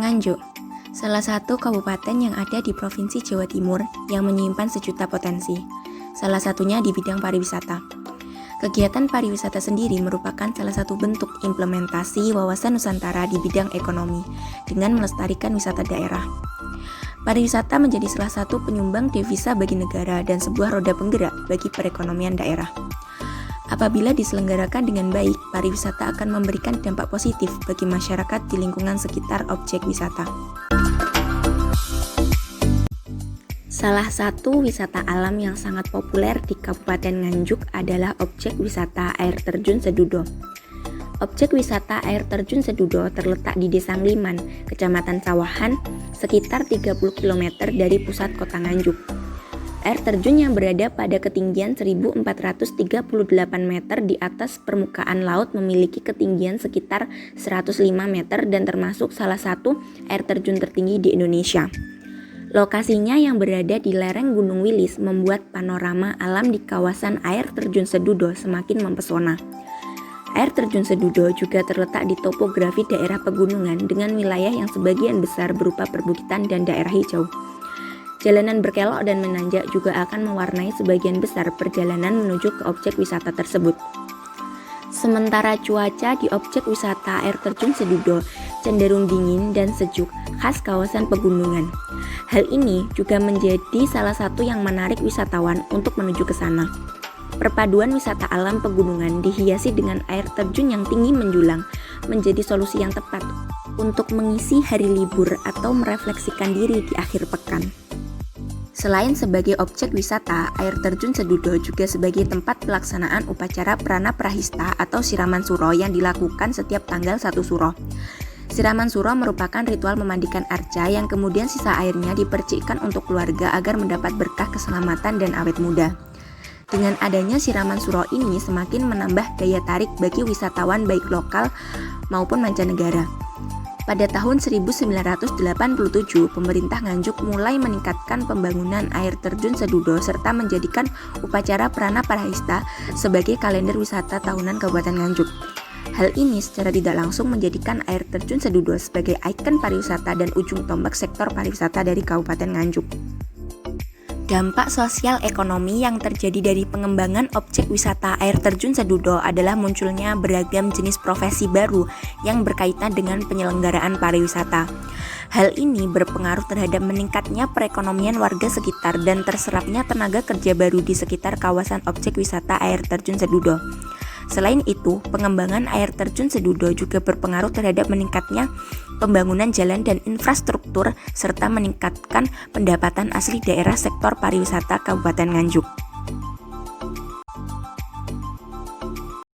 Nganjuk, salah satu kabupaten yang ada di Provinsi Jawa Timur yang menyimpan sejuta potensi, salah satunya di bidang pariwisata. Kegiatan pariwisata sendiri merupakan salah satu bentuk implementasi wawasan Nusantara di bidang ekonomi dengan melestarikan wisata daerah. Pariwisata menjadi salah satu penyumbang devisa bagi negara dan sebuah roda penggerak bagi perekonomian daerah. Apabila diselenggarakan dengan baik, pariwisata akan memberikan dampak positif bagi masyarakat di lingkungan sekitar objek wisata. Salah satu wisata alam yang sangat populer di Kabupaten Nganjuk adalah objek wisata air terjun Sedudo. Objek wisata air terjun Sedudo terletak di Desa Ngliman, Kecamatan Sawahan, sekitar 30 km dari pusat kota Nganjuk. Air terjun yang berada pada ketinggian 1438 meter di atas permukaan laut memiliki ketinggian sekitar 105 meter dan termasuk salah satu air terjun tertinggi di Indonesia. Lokasinya yang berada di lereng Gunung Wilis membuat panorama alam di kawasan air terjun Sedudo semakin mempesona. Air terjun Sedudo juga terletak di topografi daerah pegunungan dengan wilayah yang sebagian besar berupa perbukitan dan daerah hijau. Jalanan berkelok dan menanjak juga akan mewarnai sebagian besar perjalanan menuju ke objek wisata tersebut. Sementara cuaca di objek wisata air terjun Sedudo cenderung dingin dan sejuk khas kawasan pegunungan. Hal ini juga menjadi salah satu yang menarik wisatawan untuk menuju ke sana. Perpaduan wisata alam pegunungan dihiasi dengan air terjun yang tinggi menjulang menjadi solusi yang tepat untuk mengisi hari libur atau merefleksikan diri di akhir pekan. Selain sebagai objek wisata, air terjun Sedudo juga sebagai tempat pelaksanaan upacara Prana Prahista atau siraman suro yang dilakukan setiap tanggal 1 suro. Siraman suro merupakan ritual memandikan arca yang kemudian sisa airnya dipercikkan untuk keluarga agar mendapat berkah keselamatan dan awet muda. Dengan adanya siraman suro ini semakin menambah daya tarik bagi wisatawan baik lokal maupun mancanegara. Pada tahun 1987, pemerintah Nganjuk mulai meningkatkan pembangunan air terjun Sedudo serta menjadikan upacara Prana Prahista sebagai kalender wisata tahunan Kabupaten Nganjuk. Hal ini secara tidak langsung menjadikan air terjun Sedudo sebagai ikon pariwisata dan ujung tombak sektor pariwisata dari Kabupaten Nganjuk. Dampak sosial ekonomi yang terjadi dari pengembangan objek wisata air terjun Sedudo adalah munculnya beragam jenis profesi baru yang berkaitan dengan penyelenggaraan pariwisata. Hal ini berpengaruh terhadap meningkatnya perekonomian warga sekitar dan terserapnya tenaga kerja baru di sekitar kawasan objek wisata air terjun Sedudo. Selain itu, pengembangan air terjun Sedudo juga berpengaruh terhadap meningkatnya pembangunan jalan dan infrastruktur serta meningkatkan pendapatan asli daerah sektor pariwisata Kabupaten Nganjuk.